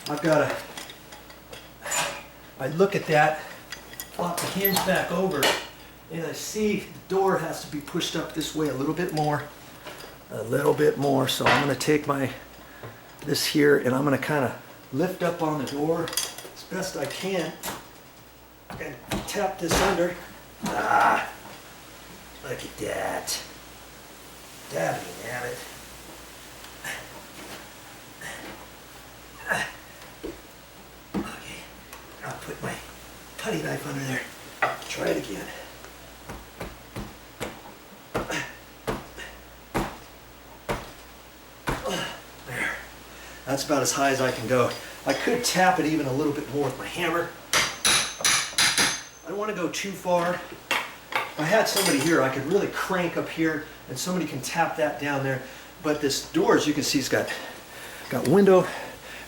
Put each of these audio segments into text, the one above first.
I look at that, flop the hinge back over, and I see the door has to be pushed up this way a little bit more. So I'm gonna take this here and I'm gonna kind of lift up on the door as best I can and tap this under. Look at that. Dabbing at it. Okay, I'll put my putty knife under there. Try it again. There. That's about as high as I can go. I could tap it even a little bit more with my hammer. I don't want to go too far. If I had somebody here, I could really crank up here and somebody can tap that down there. But this door, as you can see, has got window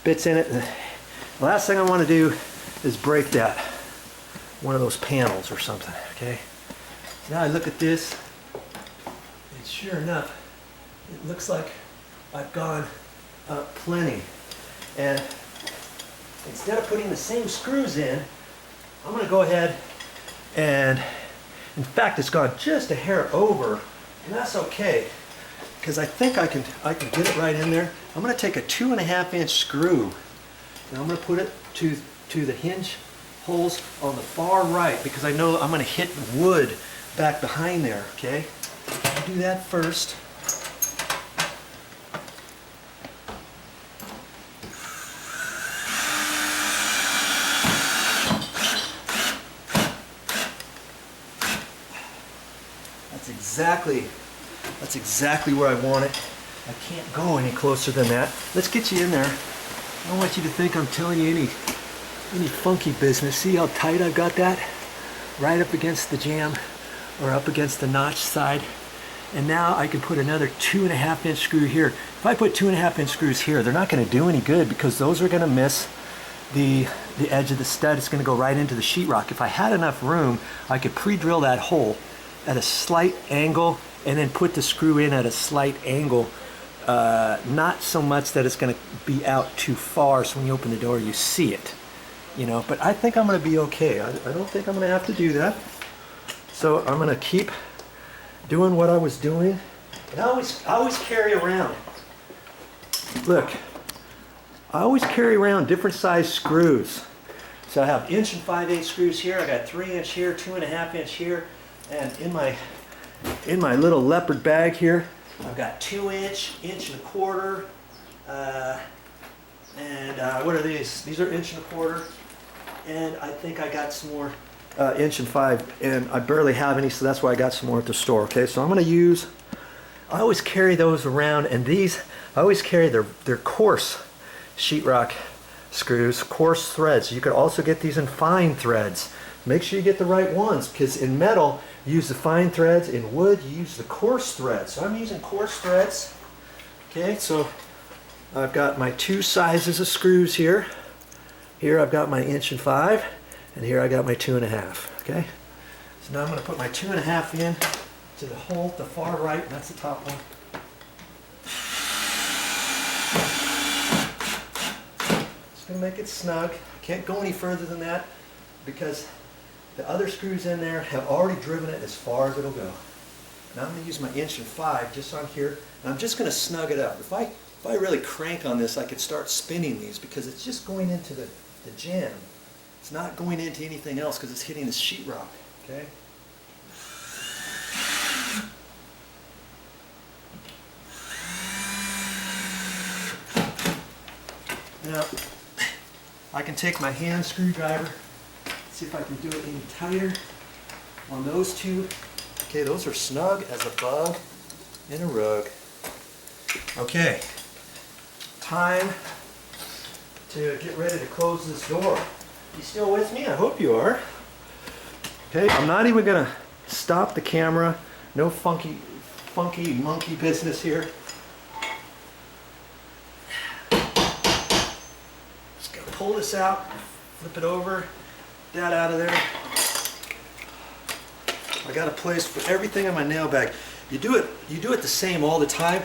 bits in it. And the last thing I want to do is break that, one of those panels or something, okay? Now I look at this, and sure enough, it looks like I've gone up plenty. And instead of putting the same screws in, I'm going to go ahead and, in fact, it's gone just a hair over, and that's okay, because I think I can get it right in there. I'm going to take a 2.5-inch screw, and I'm going to put it to the hinge holes on the far right, because I know I'm going to hit wood back behind there, okay? I'll do that first. That's exactly where I want it. I can't go any closer than that. Let's get you in there. I don't want you to think I'm telling you any funky business. See how tight I've got that? Right up against the jamb or up against the notch side. And now I can put another 2.5-inch screw here. If I put 2.5-inch screws here, they're not going to do any good because those are going to miss the edge of the stud. It's going to go right into the sheetrock. If I had enough room, I could pre-drill that hole at a slight angle and then put the screw in at a slight angle, not so much that it's going to be out too far so when you open the door you see it, you know. But I think I'm going to be okay. I don't think I'm going to have to do that. So I'm going to keep doing what I was doing. And I always carry around, look, I always carry around different size screws. So I have 1.5-inch screws here, I got 3-inch here, 2.5-inch here. And in my little leopard bag here, I've got 2-inch, 1.25 and what are these? These are 1.25, and I think I got some more 1.5 and I barely have any, so that's why I got some more at the store. Okay, so I'm going to use, I always carry those around, and these, I always carry their coarse sheetrock screws, coarse threads. You could also get these in fine threads. Make sure you get the right ones, because in metal you use the fine threads, in wood you use the coarse threads. So I'm using coarse threads. Okay, so I've got my 2 sizes of screws here. Here I've got my 1.5, and here I got my 2.5. Okay, so now I'm going to put my 2.5 in to the hole at the far right, and that's the top one. Just going to make it snug. Can't go any further than that because the other screws in there have already driven it as far as it'll go. Now I'm going to use my 1.5 just on here, and I'm just going to snug it up. If I really crank on this, I could start spinning these because it's just going into the jamb. It's not going into anything else because it's hitting the sheetrock. Okay. Now I can take my hand screwdriver. See if I can do it any tighter on those two. Okay, those are snug as a bug in a rug. Okay, time to get ready to close this door. You still with me? I hope you are. Okay, I'm not even gonna stop the camera. No funky monkey business here. Just gonna pull this out, flip it over. That out of there. I got a place for everything in my nail bag. You do it the same all the time,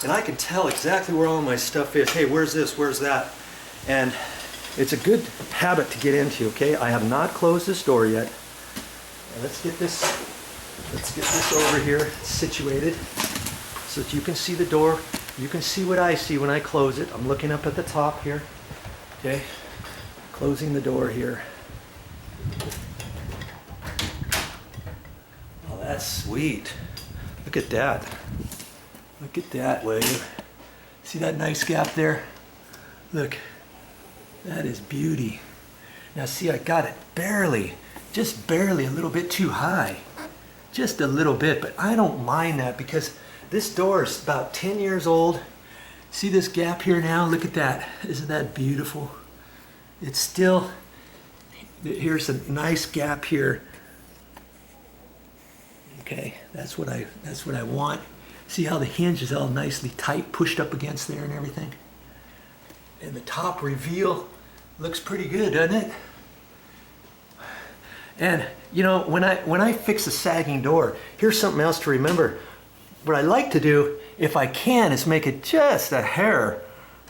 and I can tell exactly where all my stuff is. Hey, where's this? Where's that? And it's a good habit to get into, okay? I have not closed this door yet. Now let's get this over here situated so that you can see the door. You can see what I see when I close it. I'm looking up at the top here, okay? Closing the door here. Oh, that's sweet. Look at that. Look at that, will you? See that nice gap there? Look, that is beauty. Now see, I got it barely, just barely a little bit too high. Just a little bit, but I don't mind that because this door is about 10 years old. See this gap here now? Look at that. Isn't that beautiful? It's still, here's a nice gap here. Okay, that's what I want. See how the hinge is all nicely tight, pushed up against there and everything? And the top reveal looks pretty good, doesn't it? And you know, when I fix a sagging door, here's something else to remember. What I like to do, if I can, is make it just a hair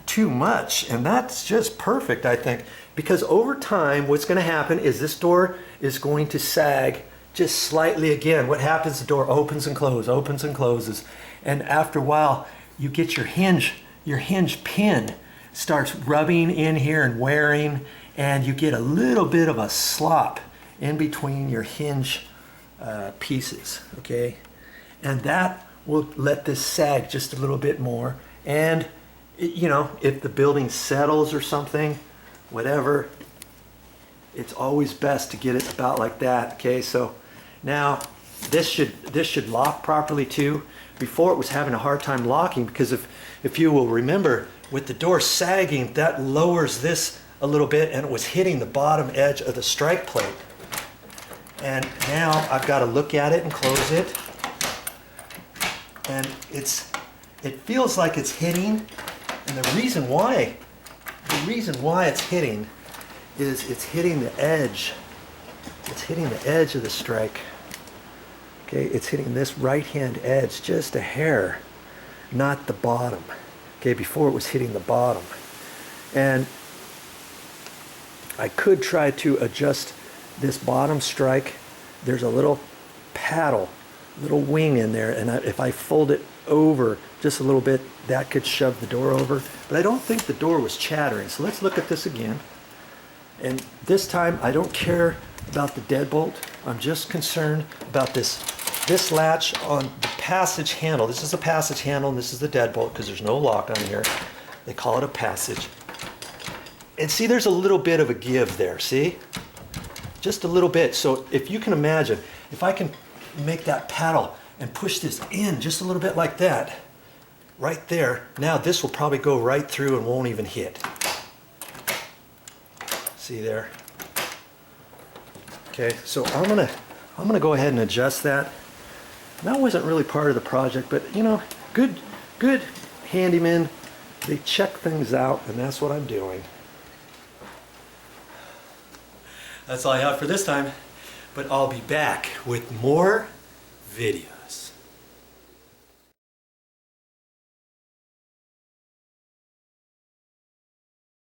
too much. And that's just perfect, I think. Because over time, what's going to happen is this door is going to sag just slightly again. What happens? The door opens and closes. And after a while, you get your hinge pin starts rubbing in here and wearing, and you get a little bit of a slop in between your hinge pieces, okay? And that will let this sag just a little bit more. And, you know, if the building settles or something, whatever, it's always best to get it about like that, okay? So now this should lock properly too. Before it was having a hard time locking because if you will remember, with the door sagging, that lowers this a little bit and it was hitting the bottom edge of the strike plate. And now I've got to look at it and close it. And it feels like it's hitting. And the reason why it's hitting is it's hitting the edge. It's hitting the edge of the strike. Okay, it's hitting this right-hand edge just a hair, not the bottom. Okay, before it was hitting the bottom. And I could try to adjust this bottom strike. There's a little paddle, little wing in there, and if I fold it over just a little bit, that could shove the door over. But I don't think the door was chattering. So let's look at this again. And this time, I don't care about the deadbolt. I'm just concerned about this latch on the passage handle. This is the passage handle, and this is the deadbolt because there's no lock on here. They call it a passage. And see, there's a little bit of a give there, see? Just a little bit. So if you can imagine, if I can make that paddle and push this in just a little bit like that, right there, now this will probably go right through and won't even hit. See there? Okay, so I'm gonna go ahead and adjust that. That wasn't really part of the project, but you know, good handymen, they check things out, and that's what I'm doing. That's all I have for this time, but I'll be back with more videos.